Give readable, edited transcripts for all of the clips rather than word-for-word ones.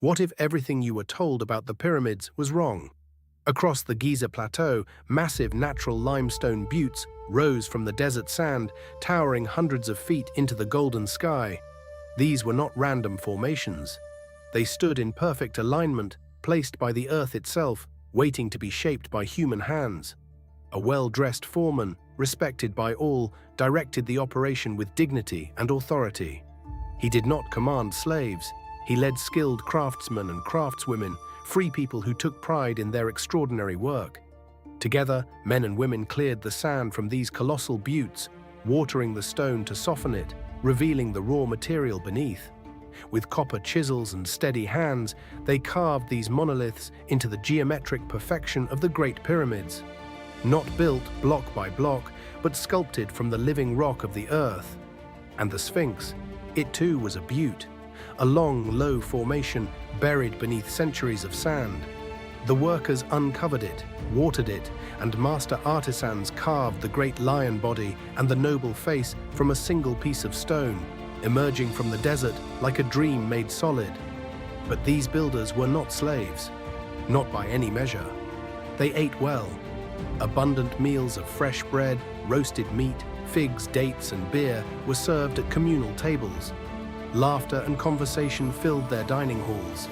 What if everything you were told about the pyramids was wrong? Across the Giza Plateau, massive natural limestone buttes rose from the desert sand, towering hundreds of feet into the golden sky. These were not random formations. They stood in perfect alignment, placed by the earth itself, waiting to be shaped by human hands. A well-dressed foreman, respected by all, directed the operation with dignity and authority. He did not command slaves. He led skilled craftsmen and craftswomen, free people who took pride in their extraordinary work. Together, men and women cleared the sand from these colossal buttes, watering the stone to soften it, revealing the raw material beneath. With copper chisels and steady hands, they carved these monoliths into the geometric perfection of the Great Pyramids. Not built block by block, but sculpted from the living rock of the earth. And the Sphinx, it too was a butte, a long, low formation buried beneath centuries of sand. The workers uncovered it, watered it, and master artisans carved the great lion body and the noble face from a single piece of stone, emerging from the desert like a dream made solid. But these builders were not slaves, not by any measure. They ate well. Abundant meals of fresh bread, roasted meat, figs, dates, and beer were served at communal tables. Laughter and conversation filled their dining halls.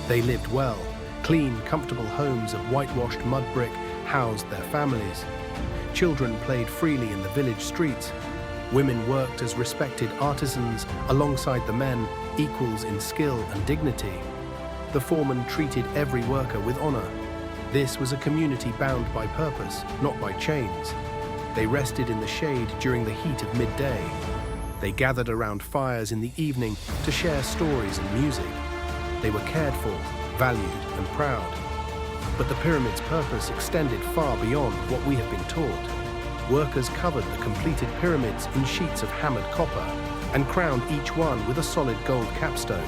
They lived well. Clean, comfortable homes of whitewashed mud brick housed their families. Children played freely in the village streets. Women worked as respected artisans alongside the men, equals in skill and dignity. The foreman treated every worker with honor. This was a community bound by purpose, not by chains. They rested in the shade during the heat of midday. They gathered around fires in the evening to share stories and music. They were cared for, valued, and proud. But the pyramid's purpose extended far beyond what we have been taught. Workers covered the completed pyramids in sheets of hammered copper and crowned each one with a solid gold capstone.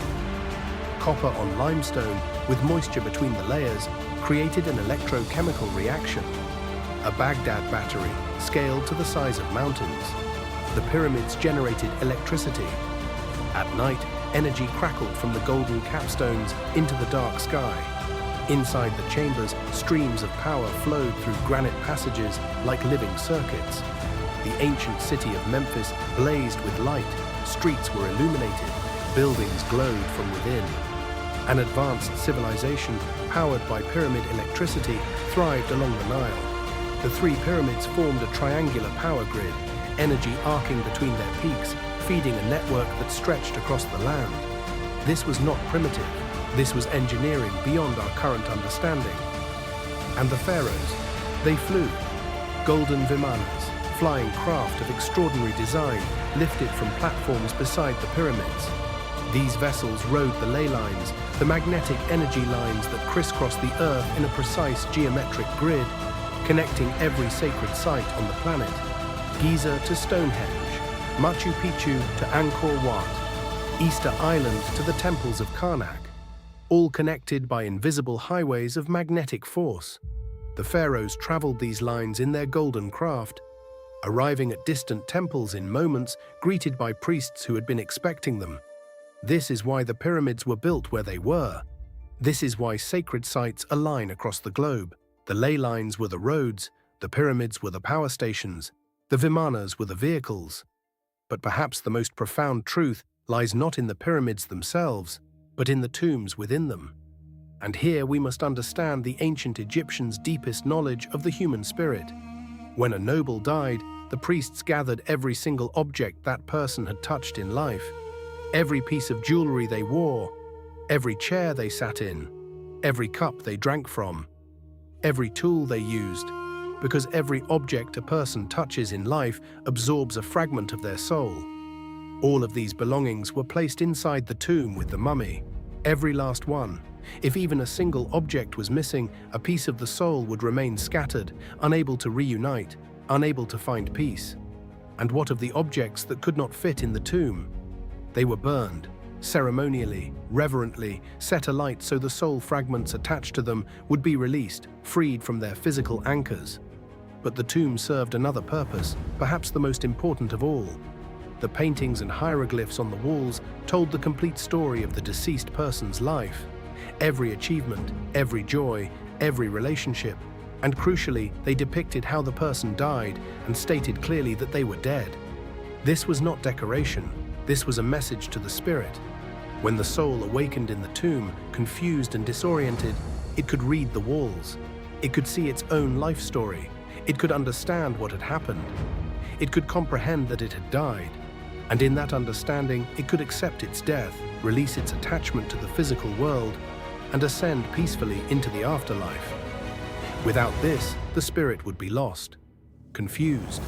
Copper on limestone, with moisture between the layers, created an electrochemical reaction. A Baghdad battery, scaled to the size of mountains. The pyramids generated electricity. At night, energy crackled from the golden capstones into the dark sky. Inside the chambers, streams of power flowed through granite passages like living circuits. The ancient city of Memphis blazed with light, streets were illuminated, buildings glowed from within. An advanced civilization, powered by pyramid electricity, thrived along the Nile. The three pyramids formed a triangular power grid, energy arcing between their peaks, feeding a network that stretched across the land. This was not primitive. This was engineering beyond our current understanding. And the pharaohs, they flew. Golden vimanas, flying craft of extraordinary design, lifted from platforms beside the pyramids. These vessels rode the ley lines, the magnetic energy lines that crisscross the earth in a precise geometric grid, connecting every sacred site on the planet. Giza to Stonehenge, Machu Picchu to Angkor Wat, Easter Island to the temples of Karnak, all connected by invisible highways of magnetic force. The pharaohs traveled these lines in their golden craft, arriving at distant temples in moments, greeted by priests who had been expecting them. This is why the pyramids were built where they were. This is why sacred sites align across the globe. The ley lines were the roads, the pyramids were the power stations, the vimanas were the vehicles. But perhaps the most profound truth lies not in the pyramids themselves, but in the tombs within them. And here we must understand the ancient Egyptians' deepest knowledge of the human spirit. When a noble died, the priests gathered every single object that person had touched in life, every piece of jewelry they wore, every chair they sat in, every cup they drank from, every tool they used, because every object a person touches in life absorbs a fragment of their soul. All of these belongings were placed inside the tomb with the mummy, every last one. If even a single object was missing, a piece of the soul would remain scattered, unable to reunite, unable to find peace. And what of the objects that could not fit in the tomb? They were burned, ceremonially, reverently, set alight so the soul fragments attached to them would be released, freed from their physical anchors. But the tomb served another purpose, perhaps the most important of all. The paintings and hieroglyphs on the walls told the complete story of the deceased person's life. every achievement, every joy, every relationship, and crucially, they depicted how the person died and stated clearly that they were dead. This was not decoration, this was a message to the spirit. When the soul awakened in the tomb, confused and disoriented, it could read the walls. It could see its own life story. It could understand what had happened. It could comprehend that it had died. And in that understanding, it could accept its death, release its attachment to the physical world, and ascend peacefully into the afterlife. Without this, the spirit would be lost, confused,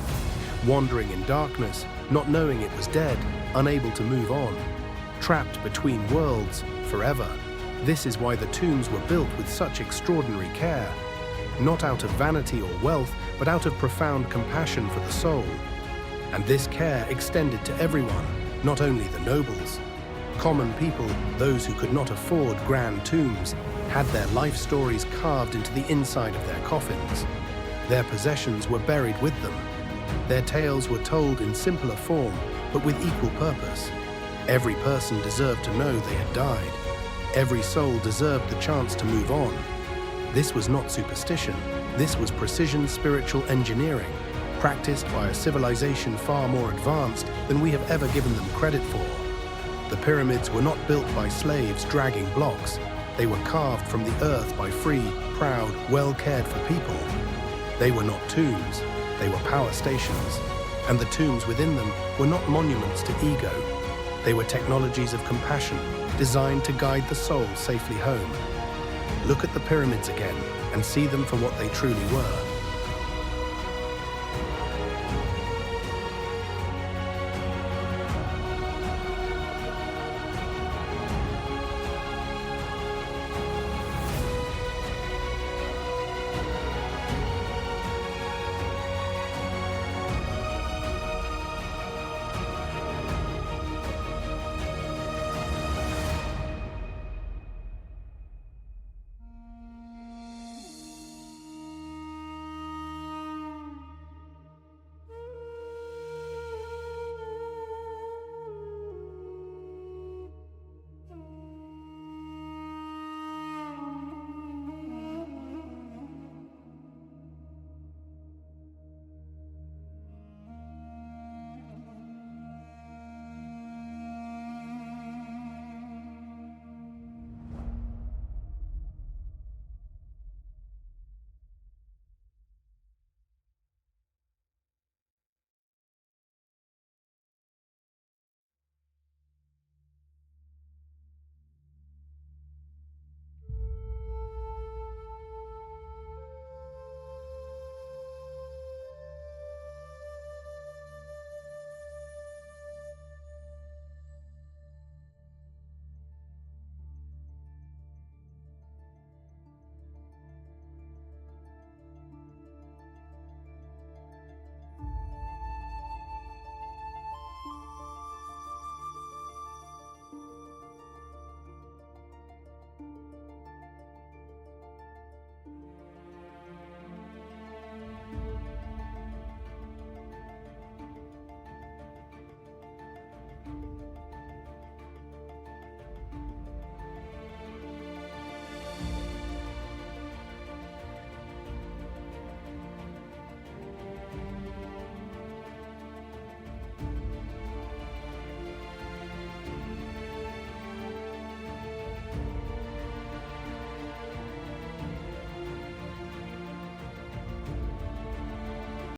wandering in darkness, not knowing it was dead, unable to move on, trapped between worlds forever. This is why the tombs were built with such extraordinary care, not out of vanity or wealth, but out of profound compassion for the soul. And this care extended to everyone, not only the nobles. Common people, those who could not afford grand tombs, had their life stories carved into the inside of their coffins. Their possessions were buried with them. Their tales were told in simpler form, but with equal purpose. Every person deserved to know they had died. Every soul deserved the chance to move on. This was not superstition. This was precision spiritual engineering, practiced by a civilization far more advanced than we have ever given them credit for. The pyramids were not built by slaves dragging blocks. They were carved from the earth by free, proud, well-cared-for people. They were not tombs, they were power stations. And the tombs within them were not monuments to ego. They were technologies of compassion, designed to guide the soul safely home. Look at the pyramids again and see them for what they truly were.